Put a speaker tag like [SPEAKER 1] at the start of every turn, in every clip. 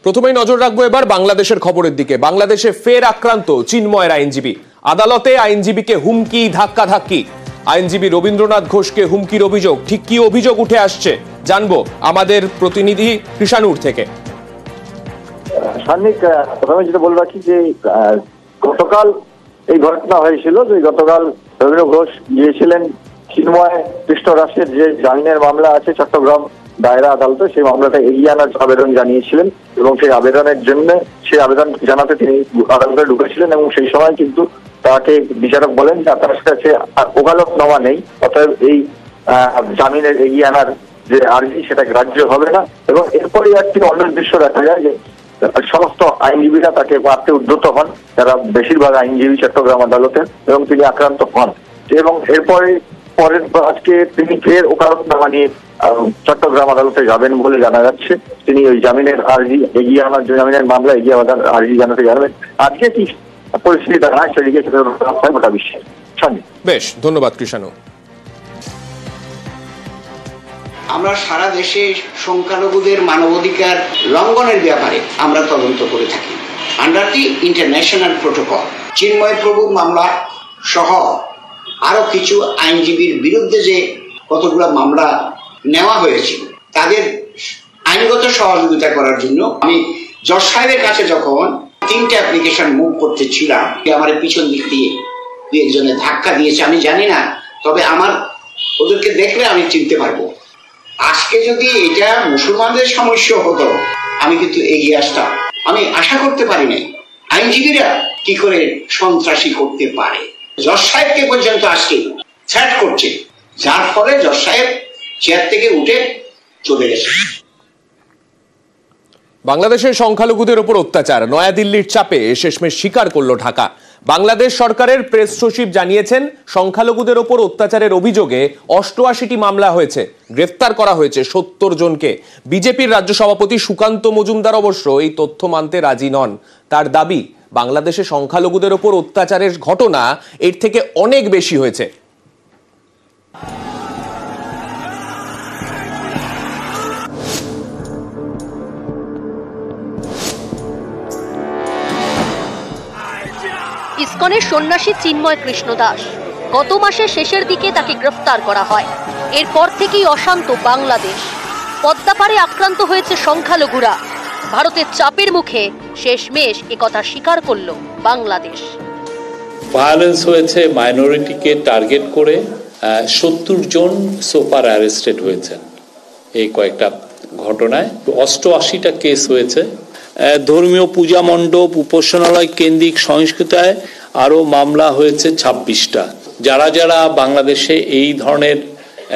[SPEAKER 1] প্রথমেই নজর রাখবো এবার বাংলাদেশের খবরের দিকে। বাংলাদেশে ফের আক্রান্ত চিন্ময়ের আইনজীবী। আদালতে আইনজীবীকে হুমকি, ধাক্কাধাক্কি। আইনজীবী রবীন্দ্রনাথ ঘোষকে হুমকির অভিযোগ। ঠিক কি অভিযোগ উঠে আসছে জানবো আমাদের প্রতিনিধি কৃষাণুর থেকে।
[SPEAKER 2] সান্নিক, প্রথমে যেটা বলে রাখি যে গতকাল এই ঘটনা হয়েছিল যে গতকাল রবীন্দ্র ঘোষ গিয়েছিলেন চিন্ময় কৃষ্ণ দাসের যে জামিনের মামলা আছে চট্টগ্রাম দায়রা আদালতে, সেই মামলাটা এগিয়ে আনার আবেদন জানিয়েছিলেন এবং সেই আবেদনের জন্য সেই আবেদন জানাতে তিনি আদালতে ঢুকেছিলেন এবং সেই সময় কিন্তু তাকে বিচারক বলেন যে তার কাছে ওকালতনামা নেই, অতএব এই জামিনের এগিয়ে আনার যে আর্জি সেটা গ্রাহ্য হবে না। এবং এরপরে একটি অন্য দৃশ্য দেখা যায় যে সমস্ত আইনজীবীরা তাকে মারতে উদ্যত হন, যারা বেশিরভাগ আইনজীবী চট্টগ্রাম আদালতে, এবং তিনি আক্রান্ত হন। এবং এরপরে আজকে তিনি ফের ওকালতনামা নিয়ে চট্টগ্রাম আদালতে যাবেন বলে জানা যাচ্ছে। তিনি ওই জামিনের আর্জি এগিয়ে আনার জন্য, জামিনের মামলা এগিয়ে আনার আর্জি জানাতে যাবেন। আজকে কি পরিস্থিতি দাঁড়ায় সেদিকে গোটা বিশ্বের।
[SPEAKER 1] বেশ, ধন্যবাদ কৃষাণু।
[SPEAKER 3] আমরা সারা দেশে সংখ্যালঘুদের মানবাধিকার লঙ্ঘনের ব্যাপারে আমরা তদন্ত করে থাকি আন্ডার দি ইন্টারন্যাশনাল প্রোটোকল। চিন্ময় প্রভুর মামলা সহ আরো কিছু আইনজীবীর বিরুদ্ধে যে কতগুলো মামলা নেওয়া হয়েছিল তাদের আইনগত সহযোগিতা করার জন্য আমি জজ সাহেবের কাছে যখন 3টে অ্যাপ্লিকেশন মুভ করতেছিলাম, আমার পিছন দিক দিয়ে দুই একজনে ধাক্কা দিয়েছে, আমি জানি না, তবে আমার ওদেরকে দেখলে আমি চিনতে পারবো। আজকে যদি এটা মুসলমানদের সমস্যা হতো আমি কিন্তু এগিয়ে আসতাম। আমি আশা করতে পারি নাই আইনজীবীরা কি করে সন্ত্রাসী করতে পারে। জজ সাহেবকে পর্যন্ত আজকে থ্রেট করছে, যার ফলে জজ সাহেব চেয়ার থেকে উঠে চলে গেছে।
[SPEAKER 1] বাংলাদেশের সংখ্যালঘুদের উপর অত্যাচার নয়াদিল্লির চাপে শেষমেশ স্বীকার করল ঢাকা। বাংলাদেশ সরকারের প্রেস সচিব জানিয়েছেন, সংখ্যালঘুদের ওপর অত্যাচারের অভিযোগে 88টি মামলা হয়েছে, গ্রেফতার করা হয়েছে 70 জনকে। বিজেপির রাজ্য সভাপতি সুকান্ত মজুমদার অবশ্য এই তথ্য মানতে রাজি নন। তার দাবি, বাংলাদেশে সংখ্যালঘুদের ওপর অত্যাচারের ঘটনা এর থেকে অনেক বেশি হয়েছে।
[SPEAKER 4] ইসকনের সন্ন্যাসী চিন্ময় কৃষ্ণ দাস গত মাসের শেষের দিকে তাকে গ্রেফতার করা হয়। এরপর থেকেই অশান্ত বাংলাদেশ। পদ্মাপাড়ে আক্রান্ত হয়েছে সংখ্যালঘুরা। ভারতের চাপের মুখে শেষমেশ একথা স্বীকার করল বাংলাদেশ।
[SPEAKER 5] ভায়োলেন্স হয়েছে মাইনরিটিকে টার্গেট করে। 70 জন সোফার অ্যারেস্টেড হয়েছেন এই কয়েকটা ঘটনায়। 88টা কেস হয়েছে। ধর্মীয় পূজা মণ্ডপ, উপাসনালয় কেন্দ্রিক সহিংসতায় আরো মামলা হয়েছে 26টা। যারা যারা বাংলাদেশে এই ধরনের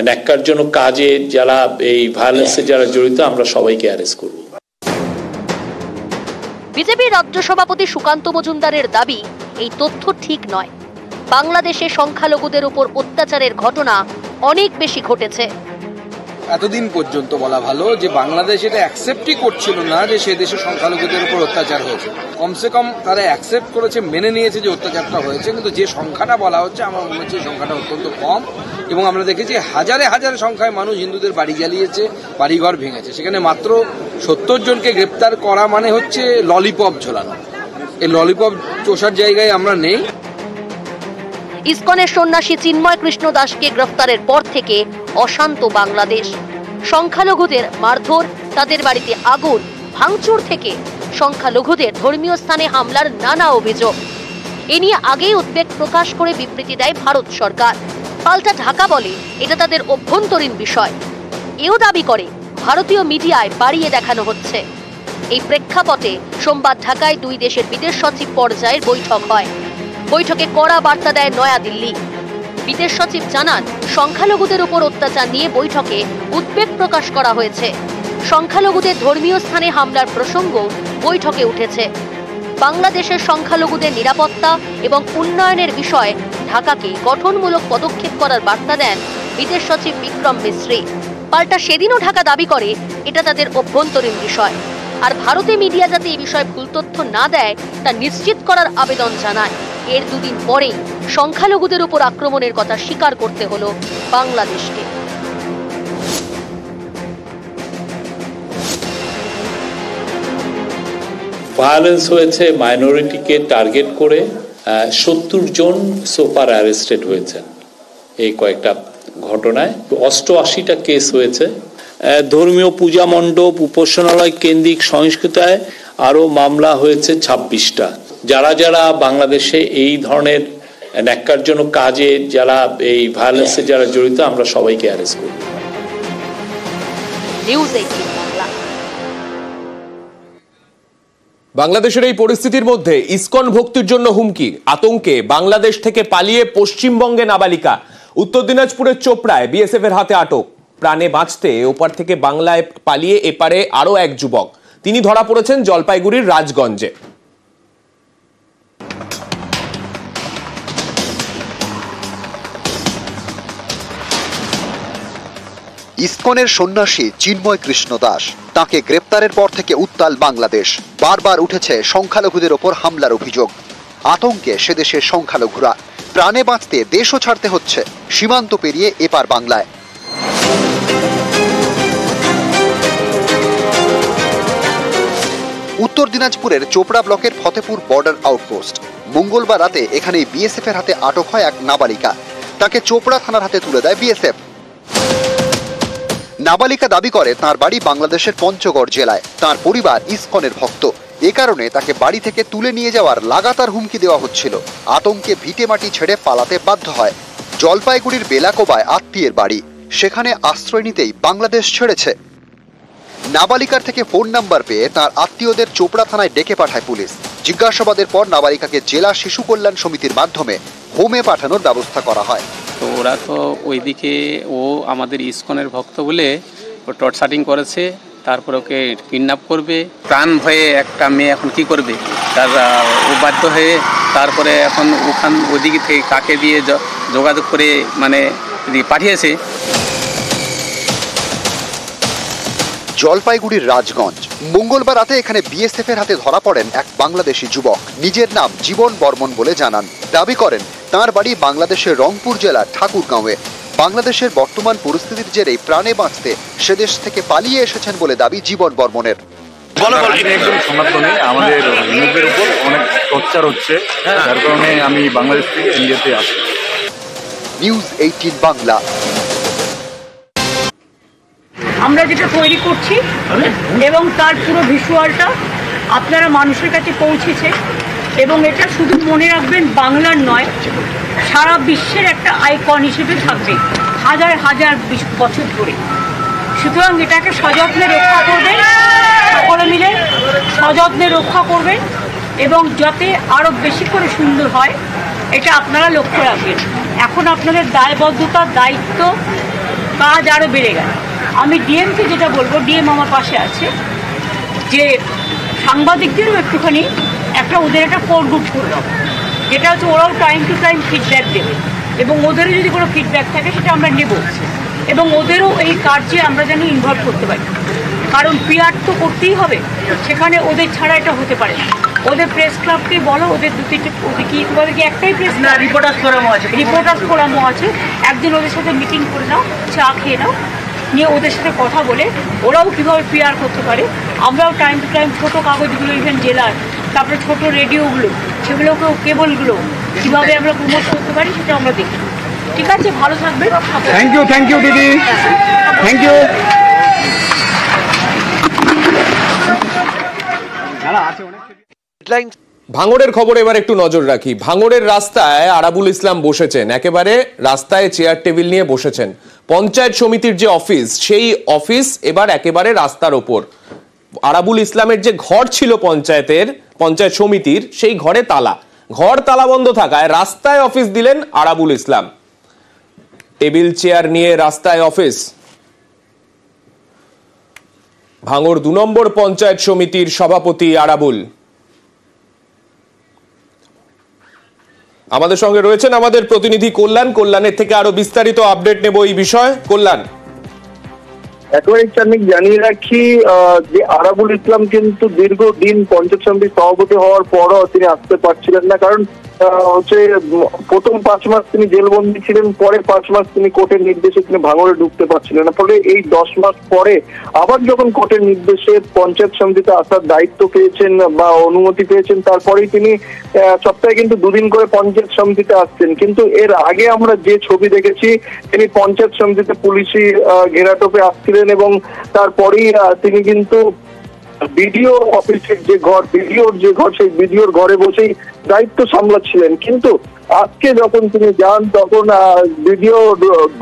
[SPEAKER 5] ন্যাক্কারজনক কাজে, যারা এই ভায়োলেন্সে যারা জড়িত, আমরা সবাইকে অ্যারেস্ট করব।
[SPEAKER 4] বিজেপির রাজ্য সভাপতি সুকান্ত মজুমদারের দাবি, এই তথ্য ঠিক নয়। বাংলাদেশে সংখ্যালঘুদের উপর অত্যাচারের ঘটনা অনেক বেশি ঘটেছে।
[SPEAKER 6] এতদিন পর্যন্ত বলা ভালো যে বাংলাদেশ এটা অ্যাকসেপ্টই করছিল না যে সে দেশে সংখ্যালঘুদের উপর অত্যাচার হয়েছে। কমসে কম তারা অ্যাকসেপ্ট করেছে, মেনে নিয়েছে যে অত্যাচারটা হয়েছে, কিন্তু যে সংখ্যাটা বলা হচ্ছে আমার মনে হচ্ছে সংখ্যাটা অত্যন্ত কম। এবং আমরা দেখেছি হাজারে হাজারে সংখ্যায় মানুষ হিন্দুদের বাড়ি জ্বালিয়েছে, বাড়িঘর ভেঙেছে। সেখানে মাত্র 70 জনকে গ্রেপ্তার করা মানে হচ্ছে ললিপপ ঝোলানো। এই ললিপপ চোষার জায়গায় আমরা নেই।
[SPEAKER 4] ইসকনের সন্ন্যাসী চিন্ময় কৃষ্ণ দাসকে গ্রেফতারের পর থেকে অশান্ত বাংলাদেশ। সংখ্যালঘুদের মারধর, তাদের বাড়িতে আগুন, ভাঙচুর থেকে সংখ্যালঘুদের ধর্মীয় স্থানে হামলার নানা অভিযোগ। এ নিয়ে আগেই উদ্বেগ প্রকাশ করে বিবৃতি দেয় ভারত সরকার। পাল্টা ঢাকা বলে এটা তাদের অভ্যন্তরীণ বিষয়। এও দাবি করে ভারতীয় মিডিয়ায় বাড়িয়ে দেখানো হচ্ছে। এই প্রেক্ষাপটে সোমবার ঢাকায় দুই দেশের বিদেশ সচিব পর্যায়ের বৈঠক হয়। বৈঠকে কড়া বার্তা দেয় নয়াদিল্লি। বিদেশ সচিব জানান, সংখ্যালঘুদের উপর অত্যাচার নিয়ে বৈঠকে উদ্বেগ প্রকাশ করা হয়েছে। সংখ্যালঘুদের ধর্মীয় স্থানে হামলার প্রসঙ্গ বৈঠকে উঠেছে। বাংলাদেশের সংখ্যালঘুদের নিরাপত্তা এবং উন্নয়নের বিষয়ে ঢাকাকে গঠনমূলক পদক্ষেপ করার বার্তা দেন বিদেশ সচিব বিক্রম মিশ্রি। পাল্টা সেদিনও ঢাকা দাবি করে এটা তাদের অভ্যন্তরীণ বিষয়। আর ভারতে মিডিয়া যাতে এই বিষয়ে ভুল তথ্য না দেয় তা নিশ্চিত করার আবেদন জানায়। এর দুদিন পরেই সংখ্যালঘুদের উপর আক্রমণের কথা স্বীকার করতে হলো বাংলাদেশকে।
[SPEAKER 5] ভায়োলেন্স হয়েছে মাইনরিটিকে টার্গেট করে, 70 জন সোফার অ্যারেস্টেড হয়েছেন এই কয়েকটা ঘটনায়। 88টা কেস হয়েছে। ধর্মীয় পূজা মণ্ডপ, উপাসনালয় কেন্দ্রিক সহিংসতায় আরো মামলা হয়েছে 26টা। যারা যারা বাংলাদেশে এই ধরনের ন্যাক্কারজনক কাজে, যারা এই ভায়োলেন্সে যারা জড়িত, আমরা সবাইকে অ্যারেস্ট করব।
[SPEAKER 1] বাংলাদেশের এই পরিস্থিতির মধ্যে ইসকন ভক্তির জন্য হুমকি, আতঙ্কে বাংলাদেশ থেকে পালিয়ে পশ্চিমবঙ্গে নাবালিকা। উত্তর দিনাজপুরের চোপড়ায় বিএসএফ এর হাতে আটক। প্রাণে বাঁচতে ওপার থেকে বাংলায় পালিয়ে এপারে আরো এক যুবক। তিনি ধরা পড়েছেন জলপাইগুড়ির রাজগঞ্জে।
[SPEAKER 7] ইসকনের সন্ন্যাসী চিন্ময় কৃষ্ণ দাস, তাকে গ্রেপ্তারের পর থেকে উত্তাল বাংলাদেশ। বারবার উঠেছে সংখ্যালঘুদের ওপর হামলার অভিযোগ। আতঙ্কে সেদেশের সংখ্যালঘুরা। প্রাণে বাঁচতে দেশও ছাড়তে হচ্ছে সীমান্ত পেরিয়ে এপার বাংলায়। উত্তর দিনাজপুরের চোপড়া ব্লকের ফতেপুর বর্ডার আউটপোস্ট। মঙ্গলবার রাতে এখানেই বিএসএফ এর হাতে আটক হয় এক নাবালিকা। তাকে চোপড়া থানার হাতে তুলে দেয় বিএসএফ। নাবালিকা দাবি করে তার বাড়ি বাংলাদেশের পঞ্চগড় জেলায়। তার পরিবার ইসকনের ভক্ত। এ কারণে তাকে বাড়ি থেকে তুলে নিয়ে যাওয়ার লাগাতার হুমকি দেওয়া হচ্ছিল। আতঙ্কে ভিটেমাটি ছেড়ে পালাতে বাধ্য হয়। জলপাইগুড়ির বেলাকোবায় আত্মীয়ের বাড়ি, সেখানে আশ্রয় নিতেই বাংলাদেশ ছেড়েছে। নাবালিকার থেকে ফোন নাম্বার পেয়ে তার আত্মীয়দের চোপড়া থানায় ডেকে পাঠায় পুলিশ। জিজ্ঞাসাবাদের পর নাবালিকাকে জেলা শিশু কল্যাণ সমিতির মাধ্যমে হোমে পাঠানোর ব্যবস্থা করা হয়।
[SPEAKER 8] তো ওরা তো ওইদিকে, ও আমাদের ইসকনের ভক্ত বলে ও টর্চারিং করেছে, তারপরে ওকে কিডন্যাপ করবে। প্রাণ ভয়ে একটা মেয়ে এখন কি করবে, তার ও বাধ্য হয়ে তারপরে এখন ওদিকে থেকে কাকে দিয়ে যোগাযোগ করে মানে পাঠিয়েছে।
[SPEAKER 7] জলপাইগুড়ির রাজগঞ্জ। মঙ্গলবার রাতে এখানে বিএসএফ এর হাতে ধরা পড়েন এক বাংলাদেশি যুবক। নিজের নাম জীবন বর্মন বলে জানান। দাবি করেন তার বাড়ি বাংলাদেশের রংপুর জেলার ঠাকুরগাঁওয়ে। বাংলাদেশের বর্তমান পরিস্থিতির জেরে প্রাণে বাঁচতে সেদেশ থেকে পালিয়ে এসেছেন বলে দাবি জীবন বর্মনের।
[SPEAKER 9] একজন সনাতনী, আমাদের হিন্দুদের উপর অনেক টর্চার হচ্ছে, যার কারণে আমি বাংলাদেশ থেকে ইন্ডিয়াতে আসি।
[SPEAKER 7] নিউজ 18 বাংলা।
[SPEAKER 10] আমরা যেটা তৈরি করছি এবং তার পুরো ভিজুয়ালটা আপনারা মানুষের কাছে পৌঁছেছে, এবং এটা শুধু মনে রাখবেন বাংলার নয়, সারা বিশ্বের একটা আইকন হিসেবে থাকবে হাজার হাজার বছর ধরে। সুতরাং এটাকে সযত্নে রক্ষা করবেন, সকলে মিলে সযত্নে রক্ষা করবেন, এবং যাতে আরও বেশি করে সুন্দর হয় এটা আপনারা লক্ষ্য রাখবেন। এখন আপনাদের দায়বদ্ধতা, দায়িত্ব, কাজ আরও বেড়ে গেল। আমি ডিএমকে যেটা বলবো, ডিএম আমার পাশে আছে, যে সাংবাদিকদেরও একটুখানি ওদের একটা কোর গ্রুপ করে দেবো, যেটা হচ্ছে ওরাও টাইম টু টাইম ফিডব্যাক দেবে, এবং ওদেরও যদি কোনো ফিডব্যাক থাকে সেটা আমরা নেব, এবং ওদেরও এই কার্যে আমরা যেন ইনভলভ করতে পারি। কারণ পিআর তো করতেই হবে, সেখানে ওদের ছাড়া এটা হতে পারে না। ওদের প্রেস ক্লাবকে বলো, ওদের ওদেরকে একটাই প্রেস না, রিপোর্টার্স ফোরামও আছে। একদিন ওদের সাথে মিটিং করে নাও, চা খেয়ে নাও, নিয়ে ওদের সাথে কথা বলে ওরাও কীভাবে পিআর করতে পারে। আমরাও টাইম টু টাইম ছোটো কাগজগুলো, ইভেন জেলার, তারপরে ছোটো রেডিওগুলো, সেগুলোকেও কেবলগুলো কীভাবে আমরা প্রমোট করতে পারি সেটা আমরা দেখি। ঠিক আছে, ভালো থাকবেন।
[SPEAKER 9] থ্যাংক ইউ দিদি, থ্যাংক ইউ।
[SPEAKER 1] ভাঙড়ের খবর এবার একটু নজর রাখি। ভাঙড়ের রাস্তায় আরাবুল ইসলাম বসেছেন, একেবারে রাস্তায় চেয়ার টেবিল নিয়ে বসেছেন। পঞ্চায়েত সমিতির যে অফিস, সেই অফিস এবার একেবারে রাস্তার ওপর। আরাবুল ইসলামের যে ঘর ছিল পঞ্চায়েত সমিতির, সেই ঘরে তালা, ঘর তালাবন্ধ থাকায় রাস্তায় অফিস দিলেন আরাবুল ইসলাম। টেবিল চেয়ার নিয়ে রাস্তায় অফিস। ভাঙড় 2 নম্বর পঞ্চায়েত সমিতির সভাপতি আরাবুল। আমাদের সঙ্গে রয়েছেন আমাদের প্রতিনিধি কল্যাণের থেকে আরো বিস্তারিত আপডেট নেব এই বিষয়ে। কল্যাণ।
[SPEAKER 2] একেবারে চান্নিক জানিয়ে রাখি যে আরাবুল ইসলাম কিন্তু দীর্ঘদিন পঞ্চায়েত সমিতির সভাপতি হওয়ার পরও তিনি আসতে পারছিলেন না, কারণ হচ্ছে প্রথম 5 মাস তিনি জেলবন্দি ছিলেন, পরে 5 মাস তিনি কোর্টের নির্দেশে তিনি ভাঙড়ে ঢুকতে পারছিলেন না। ফলে এই 10 মাস পরে আবার যখন কোর্টের নির্দেশে পঞ্চায়েত সমিতিতে আসার দায়িত্ব পেয়েছেন বা অনুমতি পেয়েছেন, তারপরেই তিনি সপ্তাহে কিন্তু 2 দিন করে পঞ্চায়েত সমিতিতে আসছেন। কিন্তু এর আগে আমরা যে ছবি দেখেছি, তিনি পঞ্চায়েত সমিতিতে পুলিশি ঘেরাটোপে আসছিলেন এবং তারপরেই তিনি কিন্তু বিডিও অফিসের যে ঘর, বিডিওর যে ঘর, সেই বিডিওর ঘরে বসেই দায়িত্ব সামলাচ্ছিলেন। কিন্তু আজকে যখন তিনি যান তখন বিডিও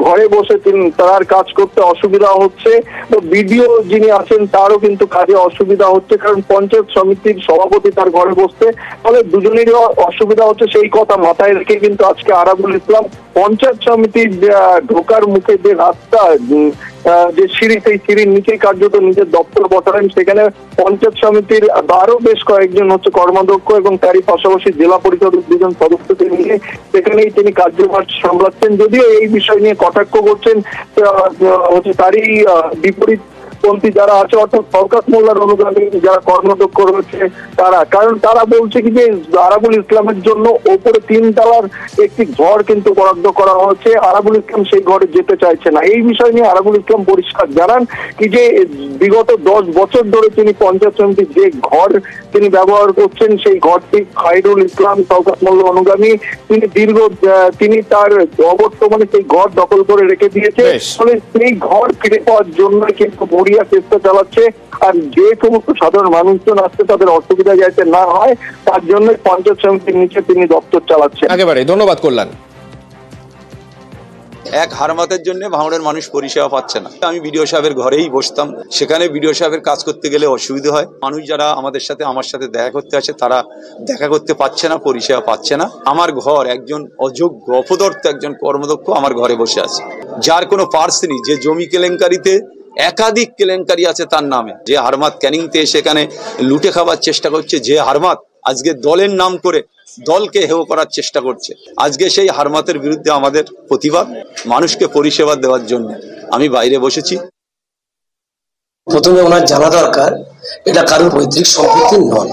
[SPEAKER 2] ঘরে বসে তিনি তার কাজ করতে অসুবিধা হচ্ছে, তো বিডিও যিনি আছেন তারও কিন্তু কাজে অসুবিধা হচ্ছে, কারণ পঞ্চায়েত সমিতির সভাপতি তার ঘরে বসতে, ফলে দুজনেরই অসুবিধা হচ্ছে। সেই কথা মাথায় রেখে কিন্তু আজকে আরাবুল ইসলাম পঞ্চায়েত সমিতির ঢোকার মুখে যে রাস্তা, যে সিঁড়ি, সেই সিঁড়ির নিচেই কার্যত নিজের দপ্তর বসালেন। সেখানে পঞ্চায়েত সমিতির আরো বেশ কয়েকজন হচ্ছে কর্মাধ্যক্ষ এবং তারই পাশাপাশি জেলা পরিষদের 2জন সদস্যকে নিয়ে সেখানেই তিনি কার্যভার সামলাচ্ছেন। যদিও এই বিষয় নিয়ে কটাক্ষ করছেন হচ্ছে তারই বিপরীত পন্থী যারা আছে, অর্থাৎ শওকত মোল্লার অনুগামী যারা কর্মদক্ষ রয়েছে তারা, কারণ তারা বলছে কি যে আরাবুল ইসলামের জন্য ওপরে 3 তলার একটি ঘর কিন্তু বরাদ্দ করা হয়েছে, আরাবুল ইসলাম সেই ঘরে যেতে চাইছে না। এই বিষয় নিয়ে আরাবুল ইসলাম পরিষ্কার জানান কি যে বিগত 10 বছর ধরে তিনি পঞ্চায়েত সমিতির যে ঘর তিনি ব্যবহার করছেন, সেই ঘরটি খায়রুল ইসলাম শওকত মোল্লা অনুগামী তিনি তার অবর্তমানে সেই ঘর দখল করে রেখে দিয়েছে। ফলে সেই ঘর ফিরে পাওয়ার জন্য কিন্তু চেষ্টা চালাচ্ছে, আর যে সমস্ত সাধারণ মানুষজন আসছে তাদের অসুবিধা যাতে না হয় তার জন্য পঞ্চায়েত সমিতির নিচে তিনি দপ্তর চালাচ্ছেন।
[SPEAKER 1] একেবারে ধন্যবাদ কল্যাণ।
[SPEAKER 11] এক হারমাতের জন্য ভাঙড়ের মানুষ পরিষেবা পাচ্ছে না। আমি বিডিও সাহেবের ঘরেই বসতাম, সেখানে বিডিও সাহেবের কাজ করতে গেলে অসুবিধা হয়। মানুষ যারা আমার সাথে দেখা করতে আসে তারা দেখা করতে পারছে না, পরিষেবা পাচ্ছে না। আমার ঘর একজন অযোগ্য অপদার্থ একজন কর্মদক্ষ আমার ঘরে বসে আছে, যার কোনো পার্স নেই, যে জমি কেলেঙ্কারিতে একাধিক কেলেঙ্কারি আছে তার নামে, যে হারমাত ক্যানিংতে সেখানে লুটে খাবার চেষ্টা করছে, যে হারমাত আজকে দলের নাম করে দলকে হেয় করার চেষ্টা করছে। আজকে সেই হারমাতের বিরুদ্ধে আমাদের প্রতিবাদ, মানুষকে পরিষেবা দেওয়ার জন্য আমি বাইরে বসেছি।
[SPEAKER 12] প্রথমে ওনার জানা দরকার এটা কারোর পৈতৃক সম্পত্তি নয়,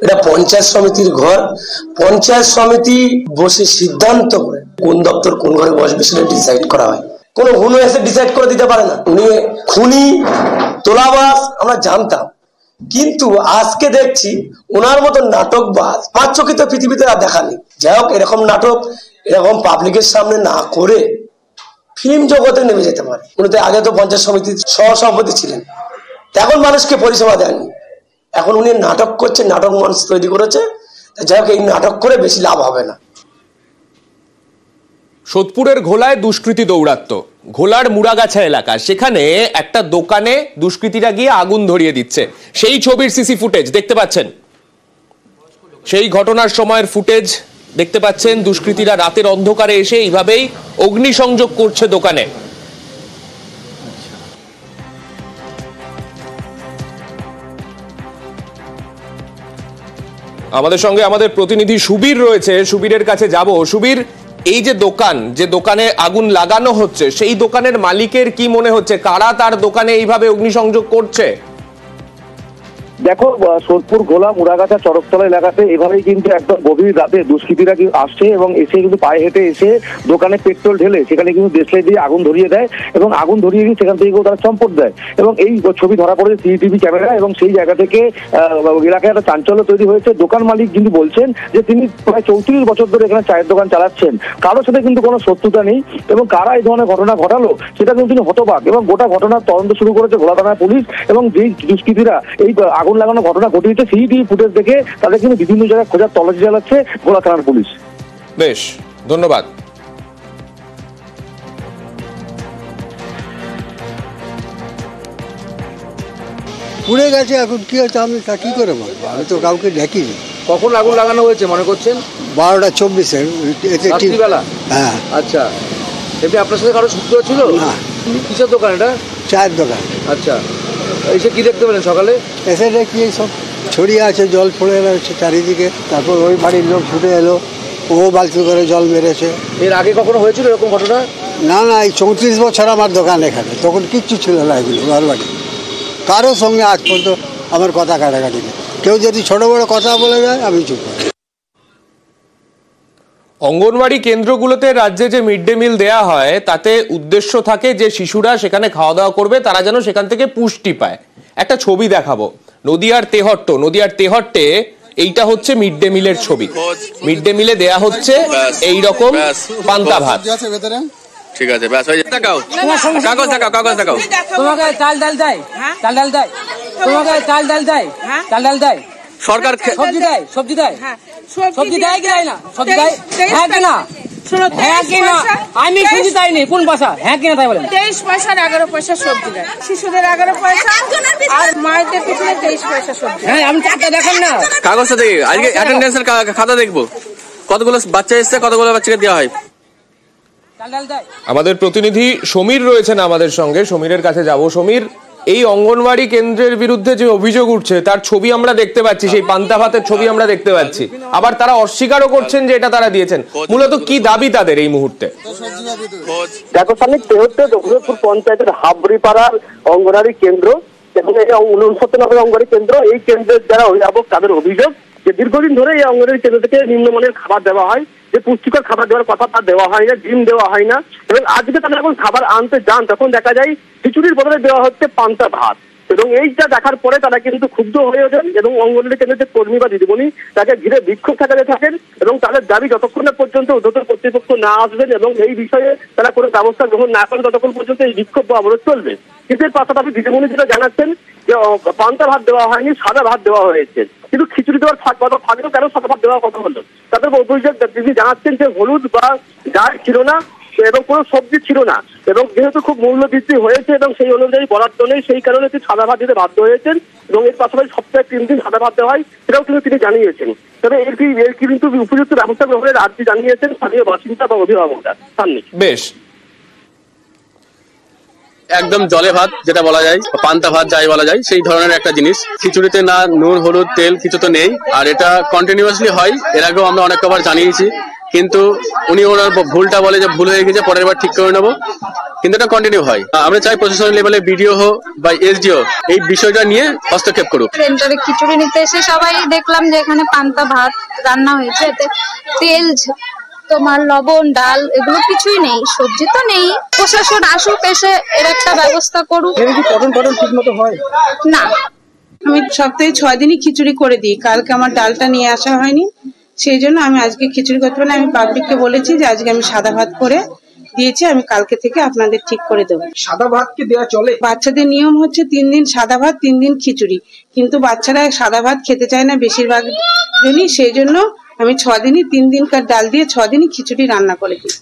[SPEAKER 12] এটা পঞ্চায়েত সমিতির ঘর। পঞ্চায়েত সমিতি বসে সিদ্ধান্ত করে কোন দপ্তর কোন ঘরে বসবে সেটা ডিসাইড করা হয়, কোনো হুনো এসে ডিসাইড করে দিতে পারে না। উনি খুনি, তোলাবাজ আমরা জানতাম, কিন্তু আজকে দেখছি ওনার মতো নাটকবাজ পাঁচচকিত পৃথিবীতে আর দেখা নেই। যাই হোক, এরকম নাটক এরকম পাবলিকের সামনে না করে ফিল্ম জগতে নেমে যেতে পারে। উনি তো আগে তো পঞ্চায়েত সমিতির সহসভাপতি ছিলেন, এখন মানুষকে পরিষেবা দেননি। এখন উনি নাটক করছেন, নাটক মঞ্চ তৈরি করেছে। যাই হোক, এই নাটক করে বেশি লাভ হবে না।
[SPEAKER 1] সোদপুরের ঘোলায় দুষ্কৃতী দৌরাত্ম, ঘোলার মুড়াগাছা এলাকা, সেখানে একটা দোকানে দুষ্কৃতীরা গিয়ে আগুন ধরিয়ে দিচ্ছে। সেই ছবির সিসি ফুটেজ দেখতে পাচ্ছেন, সেই ঘটনার সময়ের ফুটেজ দেখতে পাচ্ছেন। দুষ্কৃতীরা রাতের অন্ধকারে এসে এইভাবেই অগ্নিসংযোগ করছে দোকানে। আমাদের সঙ্গে আমাদের প্রতিনিধি সুবীর রয়েছে, সুবীরের কাছে যাব। সুবীর, এই যে দোকান, যে দোকানে আগুন লাগানো হচ্ছে, সেই দোকানের মালিকের কি মনে হচ্ছে, কারা তার দোকানে এইভাবে অগ্নিসংযোগ করছে?
[SPEAKER 2] দেখো, সোদপুর গোলা মুড়াগাছা চরকতলা এলাকাতে এভাবেই কিন্তু একদম গভীর রাতে দুষ্কৃতীরা আসছে এবং এসে কিন্তু পায়ে হেঁটে এসে দোকানে পেট্রোল ঢেলে সেখানে কিন্তু দেশলাই দিয়ে আগুন ধরিয়ে দেয় এবং আগুন ধরিয়ে দিয়ে সেখান থেকে তারা চম্পট দেয়। এবং এই ছবি ধরা পড়েছে সিসিটিভি ক্যামেরা এবং সেই জায়গা থেকে এলাকায় একটা চাঞ্চল্য তৈরি হয়েছে। দোকান মালিক কিন্তু বলছেন যে তিনি প্রায় 34 বছর ধরে এখানে চায়ের দোকান চালাচ্ছেন, কারোর সাথে কিন্তু কোনো শত্রুতা নেই এবং কারা এই ধরনের ঘটনা ঘটালো সেটা কিন্তু তিনি হতবাক। এবং গোটা ঘটনার তদন্ত শুরু করেছে গোলা থানার পুলিশ এবং যেই দুষ্কৃতীরা এই আগুন লাগানো ঘটনা ঘটিয়েছে সিসিটিভি ফুটেজ দেখে তাদের কিন্তু বিভিন্ন জায়গায় খোঁজার তল্লাশি চালাচ্ছে গোলা থানার পুলিশ।
[SPEAKER 1] বেশ, ধন্যবাদ।
[SPEAKER 13] পুড়ে গেছে, এখন কি হচ্ছে আমি তা কি করে বলবো, আমি তো কাউকে দেখিনি।
[SPEAKER 6] কখন আগুন লাগানো হয়েছে মনে করছেন?
[SPEAKER 13] 12:24
[SPEAKER 6] বেলা।
[SPEAKER 13] হ্যাঁ।
[SPEAKER 6] আচ্ছা, এমনি আপনার সাথে কারো সূত্র ছিল?
[SPEAKER 13] না।
[SPEAKER 6] কিসের দোকান এটা?
[SPEAKER 13] চায়ের দোকান।
[SPEAKER 6] আচ্ছা, এসে কি দেখতে পেলেন সকালে?
[SPEAKER 13] এসে দেখি সব ছড়িয়ে আছে, জল পড়ে রয়েছে চারিদিকে। তারপর ওই বাড়ির লোক ছুটে এলো, ও বালতি করে জল মেরেছে।
[SPEAKER 6] এর আগে কখনো হয়েছিল এরকম ঘটনা?
[SPEAKER 13] না না, এই 34 বছর আমার দোকান এখানে, তখন কিচ্ছু ছিল না এগুলো ঘর বাড়ি। কারোর সঙ্গে আজ পর্যন্ত আমার কথা কাটাকাটি নেই। কেউ যদি ছোট বড় কথা বলে যায় আমি চুপ করি।
[SPEAKER 1] অঙ্গনওয়াড়ি কেন্দ্রগুলোতে রাজ্যে যে মিড ডে মিল দেয়া হয় তাতে উদ্দেশ্য থাকে যে শিশুরা সেখানে খাওয়া দাওয়া করবে, তারা যেন সেখান থেকে পুষ্টি পায়। একটা ছবি দেখাবো, নদিয়ার তেহট্টে এইটা হচ্ছে মিড ডে মিলের ছবি। মিড ডে মিলে দেয়া হচ্ছে এই রকম পান্তা ভাত।
[SPEAKER 14] ঠিক আছে, ব্যাস হয়ে দেখাও, কাগজ দেখাও, কাগজ দেখাও।
[SPEAKER 15] তোমাকে চাল ডাল দেয়, চাল ডাল দেয়, তোমাকে চাল ডাল দেয়, চাল ডাল দেয়।
[SPEAKER 14] সরকার
[SPEAKER 15] সবজি দেয়, সবজি দেয়, সবজি দেয় কি দেয় না? সবজি দেয়, হ্যাঁ কি না? হ্যাঁ কি না? আমি শুনতে চাইনি কোন ভাষা, হ্যাঁ কি না তাই বলেন।
[SPEAKER 16] 23 পয়সা 11 পয়সা সবজি দেয়, শিশুদের 11 পয়সা আর মায়েদের পিছনে 23 পয়সা সবজি।
[SPEAKER 15] হ্যাঁ, আমি চারটা দেখেন না,
[SPEAKER 14] কাগজটা দেখি। আজকে অ্যাটেন্ডেন্সের খাতা দেখবো, কতগুলো বাচ্চা এসছে, কতগুলো বাচ্চাকে দেওয়া হয়।
[SPEAKER 1] আমাদের প্রতিনিধি সমীর রয়েছেন আমাদের সঙ্গে, সমীরের কাছে যাব। সমীর, এই অঙ্গনওয়াড়ি কেন্দ্রের বিরুদ্ধে যে অভিযোগ উঠছে তার ছবি আমরা দেখতে পাচ্ছি, সেই পান্তা ভাতের ছবি আমরা দেখতে পাচ্ছি, আবার তারা অস্বীকারও করছেন যে এটা তারা দিয়েছেন। মূলত কি দাবি তাদের এই মুহূর্তে?
[SPEAKER 17] দেখো সামনে তেহট্টে দক্ষিণপুর পঞ্চায়েতের হাবড়িপাড়ার অঙ্গনওয়াড়ি কেন্দ্র এবং এটা 69 নম্বর অঙ্গনওয়াড়ি কেন্দ্র। এই কেন্দ্রের যারা অভিভাবক তাদের অভিযোগ যে দীর্ঘদিন ধরে এই অঙ্গনওয়াড়ি কেন্দ্র থেকে নিম্নমানের খাবার দেওয়া হয়, যে পুষ্টিকর খাবার দেওয়ার কথা তা দেওয়া হয় না, ডিম দেওয়া হয় না। এবং আজকে তারা যখন খাবার আনতে যান তখন দেখা যায় খিচুড়ির বদলে দেওয়া হচ্ছে পান্তা ভাত। এবং এইটা দেখার পরে তারা কিন্তু ক্ষুব্ধ হয়ে ওঠেন এবং অঙ্গনওয়াড়ি কেন্দ্রের যে কর্মী বা দিদিমণি তাকে ঘিরে বিক্ষোভ দেখাতে থাকেন এবং তাদের দাবি যতক্ষণ পর্যন্ত ঊর্ধ্বতন কর্তৃপক্ষ না আসবেন এবং এই বিষয়ে তারা কোনো ব্যবস্থা গ্রহণ না করেন ততক্ষণ পর্যন্ত এই বিক্ষোভ বা অবরোধ চলবে। কিন্তু এর পাশাপাশি দিদিমণি যেটা জানাচ্ছেন যে পান্তা ভাত দেওয়া হয়নি, সাদা ভাত দেওয়া হয়েছে, কিন্তু খিচুড়ি দেওয়ার কথা থাকলেও কেন সাদা ভাত দেওয়ার কথা হলো? তাদের অভিযোগ তিনি জানাচ্ছেন যে হলুদ বা ডাল ছিল না এবং কোনো সবজি ছিল না, এবং যেহেতু খুব মূল্য বৃদ্ধি হয়েছে এবং সেই অনুযায়ী বরাদ্দ নেই, সেই কারণে তিনি সাদা ভাত দিতে বাধ্য হয়েছেন এবং এর পাশাপাশি সপ্তাহে 3 দিন সাদা ভাত দেওয়া হয়, সেটাও কিন্তু তিনি জানিয়েছেন। তবে এর কিন্তু উপযুক্ত ব্যবস্থা গ্রহণের রাজ্য জানিয়েছেন স্থানীয় বাসিন্দা বা অভিভাবকরা। সামনে
[SPEAKER 1] বেশ
[SPEAKER 14] একদম জলে ভাত যেটা বলা যায়, পান্তা ভাত যাই বলা যায়, সেই ধরনের একটা জিনিস। খিচুড়িতে না নুন হলুদ তেল কিছু তো নেই, আর এটা কন্টিনিউয়াসলি হয়। এর আগেও আমরা অনেক কবার জানিয়েছি, কিন্তু উনি ওনার ভুলটা বলে যে ভুল হয়ে গেছে, পরের বার ঠিক করে নেবো, কিন্তু এটা কন্টিনিউ হয়। আমরা চাই প্রশাসন লেভেলে বিডিও হোক বা এসডিও এই বিষয়টা নিয়ে হস্তক্ষেপ করুক।
[SPEAKER 18] সেন্টারে খিচুড়ি নিতে এসে সবাই দেখলাম যে এখানে পান্তা ভাত রান্না হয়েছে, এতে তেল তোমার লবণ ডাল এগুলো কিছুই নেই, সবজি তো নেই। প্রশাসন আসুক, এসে এর একটা ব্যবস্থা করুক।
[SPEAKER 15] ঠিক মতো হয়
[SPEAKER 18] না,
[SPEAKER 16] আমি সপ্তাহে 6 দিনই খিচুড়ি করে দিই। কালকে আমার ডালটা নিয়ে আসা হয়নি, সেই জন্য আমি আজকে খিচুড়ি করতে পারি। আমি পাবলিককে বলেছি যে আজকে আমি সাদা ভাত করে দিয়েছি, আমি কালকে থেকে আপনাদের ঠিক করে দেবো।
[SPEAKER 15] সাদা ভাত কি দেওয়া চলে?
[SPEAKER 16] বাচ্চাদের নিয়ম হচ্ছে 3 দিন সাদা ভাত 3 দিন খিচুড়ি, কিন্তু বাচ্চারা সাদা ভাত খেতে চায় না বেশিরভাগ জনই, সেই জন্য আমি 6 দিনই 3 দিনকার ডাল দিয়ে 6 দিনই খিচুড়ি রান্না করে দিই।